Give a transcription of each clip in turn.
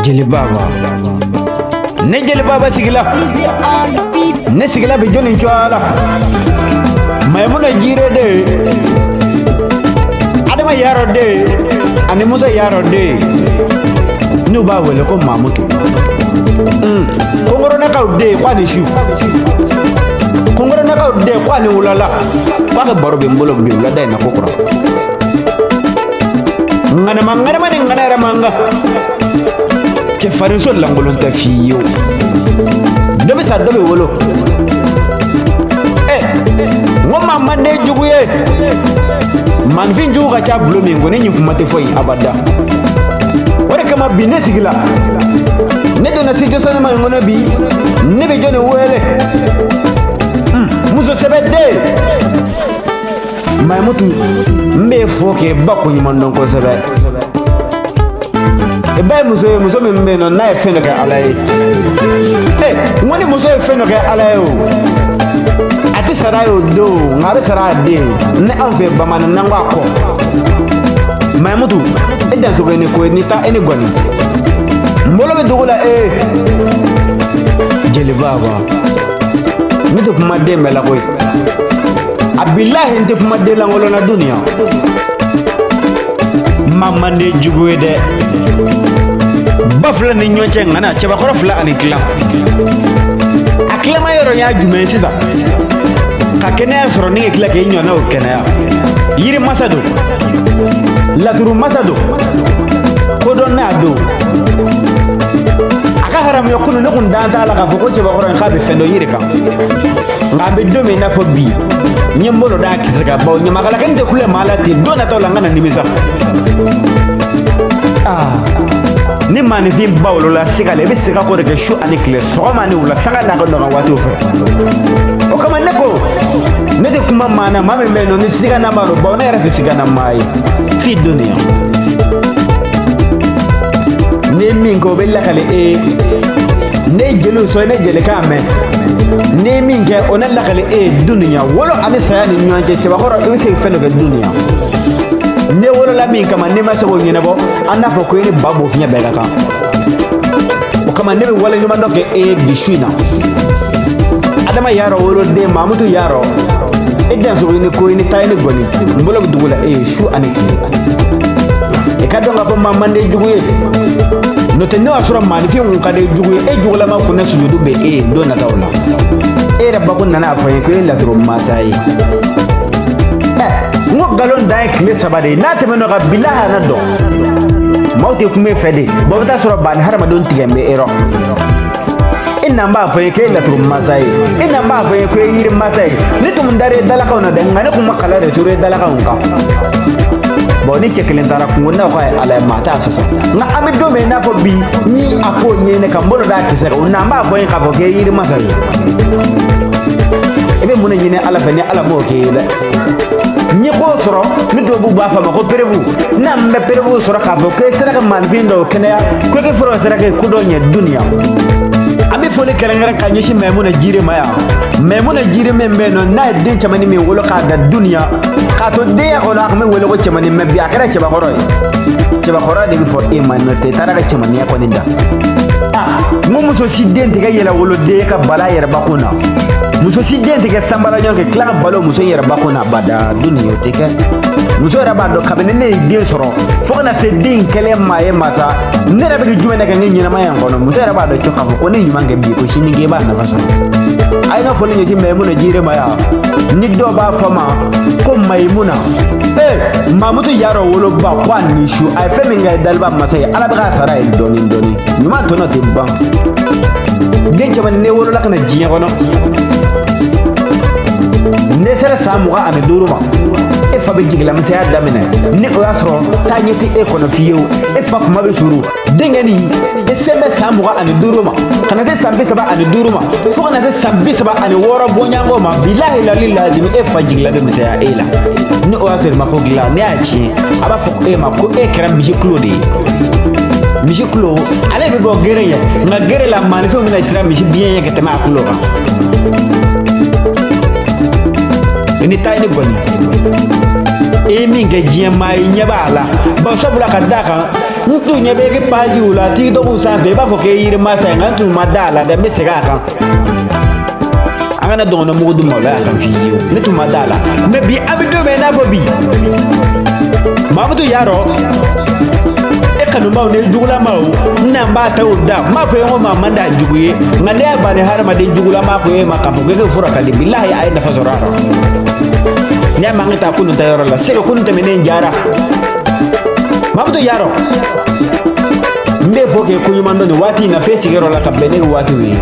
Jeli Baba ne Jeli Baba sigila ne sigila be joni chwala Maimuna jire de Adama yaro de ani Musa yaro de nu ba wele ko mamutu kongoro na ka de kwa ni shu kongoro na ka de kwa ni ulala ba ka baro be mbolo be ulada na kokora ngana mangana mani ngana ramanga ke fariso langolon ta fiyo dobe sa dobe wolo ngoma mande juguye man fin jugu ka cha bulo mi ngone nyi kuma te foi abada wore kama bi ne sigila ne do na sijo sana ma ngona bi ne be jone wele muzo sebede may mutu mbe foke bakko nyi man don ko sebe e bay muzo me mbe no na e feno ka alaye ngoni muzo e feno ka alaye o ati sarayo do ngabe sarade ne anfe bamana nangwa ko Mamutu edan so gene ko ni ta eni goni mbolo be dugula Jeli Baba mitu kuma de mela koy abillahi nte kuma de la ngolo na dunia mama ne juguwe de bafla ni nyoche ngana cheba ko fla ani kila akila mayoro ya jume sita ka kene soro ni kila ke nyona o kene ya yiri masado laturu masado kodon na do aka haram yokunu ne kun danta la ka foko cheba ko en be fendo yiri kan ngabe do me na fo bi nyembolo da kisaka baw nyama kala kan te kule malati do na to la ngana nimisa ni mani fi bawlo la sigale be sika ko de shu ani kle so mani wala sanga na ko do wati ofe o kama ne ko ne de kuma mana mame meno ni siga na maro baw na era siga na mai fi dunia ne mingo be la kale ne jelu so ne jele kame ne minge ona la kale dunia wolo ami sayani nyanje cheba ko ro se feno ga dunia ne wolo la min kama ne maso nyina bo anda fo ko ni babo finya be ka o kama ne wala nyuma doke bishina adama yaro wolo de mamutu yaro edan so ni ko ni tayne goni mbolo dugula shu aniki e kaddo nga fo mamande juguye no te no asura mani fi un kade juguye jugula ma kunna sujudu be do na tawla rabba kunna na fa ko la drum masai ngo galon dai kle sabade na te meno ga bilaha na do mawte kume fede bo ta sura ban harama don tigembe ero inna mba fa ke la trum masai inna mba fa ko yiri masai nitum dare dalaka ona de ngane kuma kala de ture dalaka onka bo ni chekelen tara kungo na ko ala mata soso na amido me na fo bi ni apo nye ne kambolo da kisere na mba fa ka fo ke yiri masai ebe mun nyine ala fa ni ala mo ke la ni ko soro mi do bu ba fa ma ko perevu na mbe perevu soro ka fo ke sera ka man bindo kenya ko ke foro sera ke ku do nye dunia ami fole kelengara ka nyishi Maimuna jire maya Maimuna jire membe no na din chamani mi wolo ka da dunia ka to de ko la me wolo ko chamani me bi akara cheba khoroy de fo man no te tara ka chamani ko ninda mumu so sidente ga yela wolo de ka bala yera bakuna muso sidente ga sambala nyonke kla balo muso yera bakuna bada dunia te ka muso yera bado kabene ne din soro fo na fe din kele maye masa ne rabe ki jumene ka nyina mayan kono muso yera bado choka ko ne nyuma nge bi ko shini nge ba na faso ay na fo le nyisi Maimuna jire maya ni do ba fama ko Maimuna mamutu yaro wolo ba kwa ni shu ay fe mi ngai dalba masai ala ba sara e doni nyuma to no te ban den chama ne wolo la kana jinya kono ne sera samuga ame duruma fa be jigla mse ya damina ni o yasro ta nyeti kono fiyo fa kuma be suru dengani sembe samuga ame duruma kana se sambe saba ame duruma fo kana se sambe saba ame woro bonyango ma billahi la lazim fa jigla be mse ya ela ni o yasro ma ko gila ne achi aba fo ma ko kram bi klode mishi klo ale be go gere ya na gere la manifo mina isra mishi bien ya ketema klo ka ni tayni goni minge jema nyabala ba sobula kadaka ntu nya be ke paji ula ti to busa be ba fo ke yiri masa ngantu madala da mesega kan angana donno mugudu mawla kan fiyo nitu madala me bi abido me na fo bi mamudu yaro e kanu maw ne jugula maw na ba tawda ma fo yo ma manda juguye ngane ba ne harama de jugula ma ko e ma ka fo ke fura kadi billahi ay da fasorara ne ma ngata kunu tayoro la sero kunu temene njara mamudu yaro mbe fo ke kunyumando ni wati na fesi gero la kabene wati wi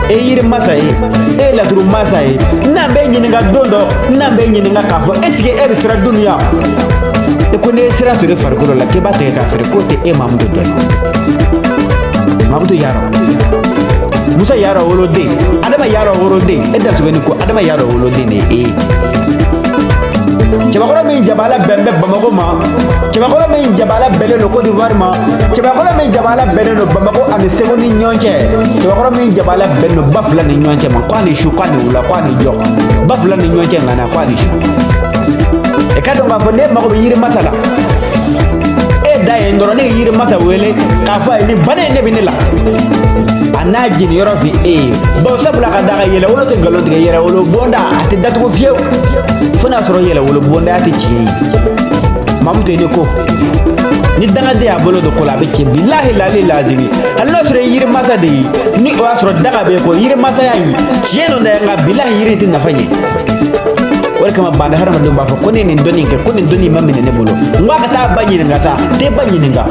e yiri masai e la turu masai na be nyininga dondo na be nyininga kafo esike e bisra dunya e ko ne sira turu fargolo la ke bate ka fere ko te e mamudu do mamudu yaro musa yaro wolode adama yaro wolode e da sugani ko adama yaro wolode ne e Cebakora min jabala bembe Bamako ma Cebakora min jabala bele no Côte d'Ivoire ma Cebakora min jabala bele no Bamako ani sego ni nyonche Cebakora min jabala bele no bafla ni nyonche ma kwani shu kwani ula kwani jo bafla ni nyonche ngana kwani shu e kado ngafo ne mako yiri masala e daye ndoro ne yiri masa wele kafa ni bane ne binila ana jini yoro fi e bo sabula ka daga yele wolo to galo de yere wolo bonda ati datu ko fiew fona soro yele wolo bonda ati ci mamuto ne ko ni daga de abolo do kola be ci billahi la lazimi Allah sore yiri masa de ni o asro daga be ko yiri masa yayi ci no da nga billahi yiri tin nafanye wala kama banda harama do ba fa ko ne ni doni ke ko ni doni mamine ne bolo ngaka ta banyi nga sa te banyi nga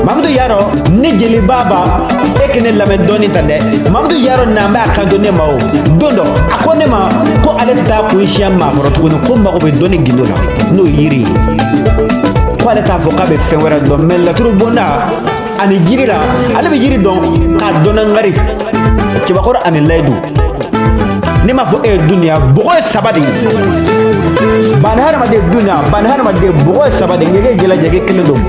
Mamadou Yaro ne jeli baba ekene lame doni tande Mamadou Yaro na mba akando ne mao dondo akone ma ko ale ta ko ishia ma ko ko ma ko be doni gindola no yiri ko ale ta fo ka be fewera do mel la turu bonda ani jirira ale be jiri don ka dona ngari ci ba ko ani laydu ni ma fo e dunya bogo sabadi ban harma de dunya ban harma de bogo sabadi ngege jela jege kele dum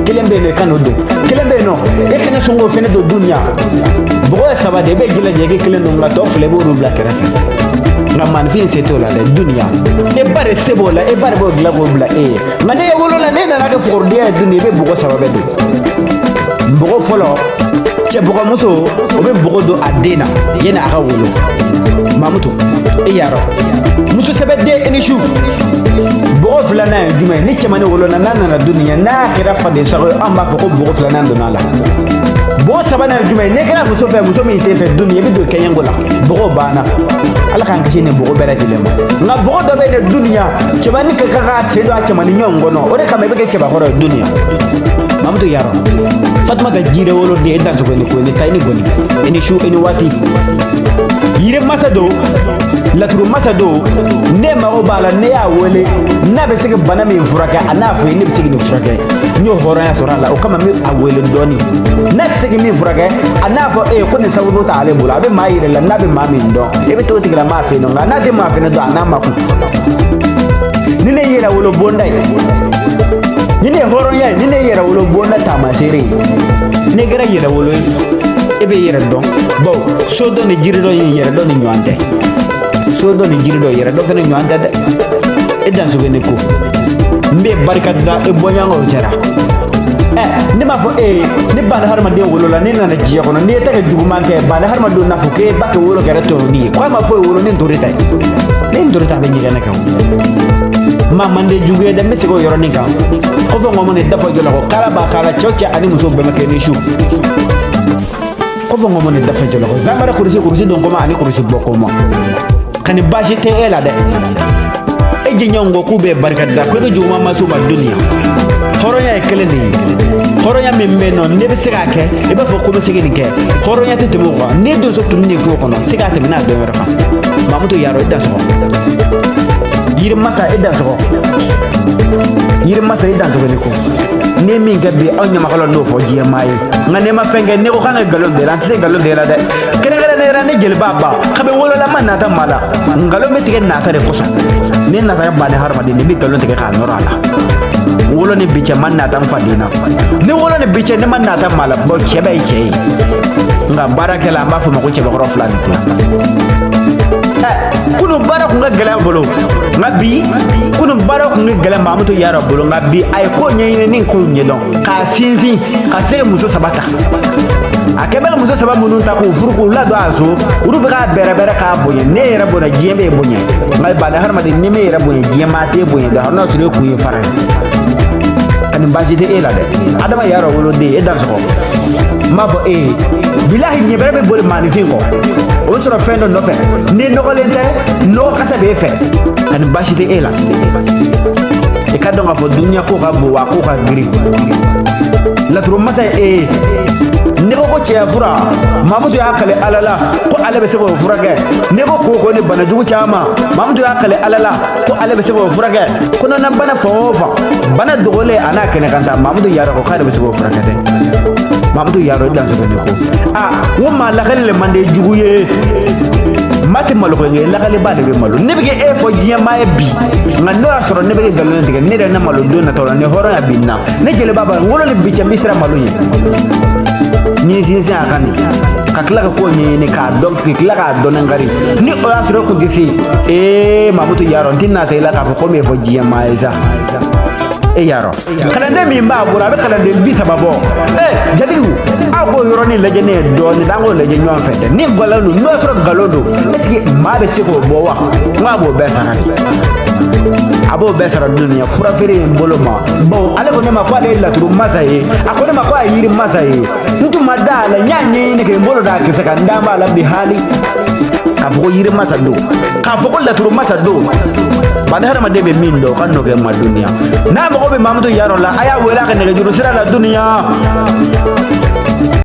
kelembe ne kanodo kelembe no e kana songo fene do dunya bogo sabade be jela jege kele dum la to fle bo rubla kerafa na man fin seto la de dunya e bare sebo la e bare bo gla bo bla e ngane e wolo la ne na ga for dia dunya be bogo sababe do bogo folo che bogo muso o be bogo do adena yena aka wolo mamuto e yaro muso sabade eni shu bogo flana jume ni chamane wolo na nana dunya na kira fade sa amba fo bogo flana do nala bo sabana jume ne kira muso fe muso mi te fe dunya bi do kenyangola bogo bana ala kan kishi ne bogo bere dilema na bogo do be ne dunya chamani ka ka se do chamani nyongo no ore kama be ke chaba horo dunya mamuto yaro fatma ga jire wolo de dan so ko ni tayni goni eni shu eni wati yire masado laturu masado ne ma o bala ne ya wole na be sege bana mi furaka ana fo ni be sege ni furaka nyo horo ya sora la o kama mi a wele doni na sege mi furaka ana fo e ko ni sawu ta ale bula be ma yire la na be ma mi ndo e be to tigra ma fe no na de ma fe no do ana ma ku ni ne yera wolo bondai ni ne horo ya ni ne yera wolo bonda ta ma sere ne gara yera wolo ebe yera don bo so do ni jiri do yera do ni nyante so do ni jiri do yera do fene nyante de e dan so bene ko mbe barkada e bonyango jara ni ma fo ni bana harma de wolo la ni na jiya kono ni ta ga juguma ke bana harma do na fo ke ba ke wolo kare to ni ko ma fo wolo ni ndori tay ni ndori ta be nyiga na ka ma mande juge de mesi ko yoro ni kan ko fo ngomo ne dafa jola ko kala ba kala chocha ani muso be ma ke ni shu ko fo ngomo ne dafa jola ko zamara kursi don ko ma ani kursi boko mo kani bashi te ela de e je nyongo ku be barkada ko do juma ma suma dunya horonya e kele ni horonya memme no ne be sega ke e ba fo ko be sega ni ke horonya te temo ko ne do so tunni ko kono sega te na do yoro fa mamuto yaro da so yir masa idan so yir masa idan so ne ko ne min gabe on nyama kala no fo jiya mai ngane ma fenge ne ko kanga galon de la tse galon de la de kene ngara ne rane jel baba kabe wolo la man na ta mala ngalo me tigen na ta de ko so ne na ta ba ne harma de ne bi galon de ka no rala wolo ne biche man na ta fadina ne wolo ne biche ne man na ta mala bo chebe che nga barakela ma fu ma ko chebe ko flan kunu bara kun ga gɛlɛn bolo nka bi kunu bara kun ga gɛlɛn Mamutu Yaro bolo nka bi a ye ko ɲɛɲini ni ko ɲɛdɔn k'a sinsin ka se muso 3 ta a kɛ bɛ muso 3 minnu ta k'u furu k'u ladon a so olu bɛ k'a bɛrɛbɛrɛ k'a bonya ne yɛrɛ bonya diɲɛ bɛ bonya nka bada hadamaden ni me yɛrɛ bonya diɲɛ maa tɛ bonya da n'a sɔrɔ e kun ye fara ani baasi tɛ e la dɛ Adama Yaro woloden e dansɔgɔ n b'a fɔ bilahi ɲɛ bɛrɛ bɛ boli maanifin kɔ o sɔrɔ fɛn dɔ nɔfɛ ni nɔgɔlen tɛ nɔgɔ kasa b'e fɛ ani baasi tɛ e la i ka dɔn k'a fɔ duniya ko ka bon wa ko ka girin laturu masa ye ne ko cɛya fura Mamutu y'a kale Ala la ko ale bɛ se k'o furakɛ ne ko koko ni bana jugu caman Mamutu y'a kale Ala la ko ale bɛ se k'o furakɛ ko na bana fan o fan bana dogolen a n'a kɛnɛ kan ta Mamutu Yaro ko k'ale bɛ se k'o furakɛ dɛ Mamutu Yaro dansɔgɔ ne ko n ko maa lakali le man di jugu ye maa tɛ malo ko ye lakaliba de bɛ malo ne bɛ kɛ e fɔ diɲɛ maa ye bi nka n'o y'a sɔrɔ ne bɛ kɛ nkalon tigɛ ne yɛrɛ na malo don nataw la ni hɔrɔnya bi na ne jeliba b'a wolo ni bi cɛ n bɛ siran malo ɲɛ ni sinsin a kan de ka tila ka ko ɲɛɲini k'a dɔn k'i tila k'a dɔn ngari ni o y'a sɔrɔ kun tɛ se Mamutu Yaro n tɛ nata i la k'a fɔ ko min fɔ diɲɛ maa ye sa Yaro kalanden min b'a bolo a bɛ kalanden 30 bɔ jatigiw aw k'o yɔrɔnin lajɛ ne ye dɔɔnin an k'o lajɛ ɲɔgɔn fɛ dɛ ni nkalon don n'o y'a sɔrɔ nkalon don est-ce que maa bɛ se k'o bɔ wa n k'a b'o bɛɛ sara de a b'o bɛɛ sara duniya fura feere in bolo ma bon ale ko ne ma ko ale ye laturu masa ye a ko ne ma ko a ye yiri masa ye n tun ma da a la n y'a ɲɛɲini kɛ n bolo da kisɛ kan n da b'a la bi hali k'a fɔ ko yiri masa don k'a fɔ ko laturu masa don bada hadamaden bɛ min dɔn o ka nɔ kɛ ma duniya n'a mago bɛ Mamutu Yaro la a y'a wele a ka nɛgɛjuru sira la duniya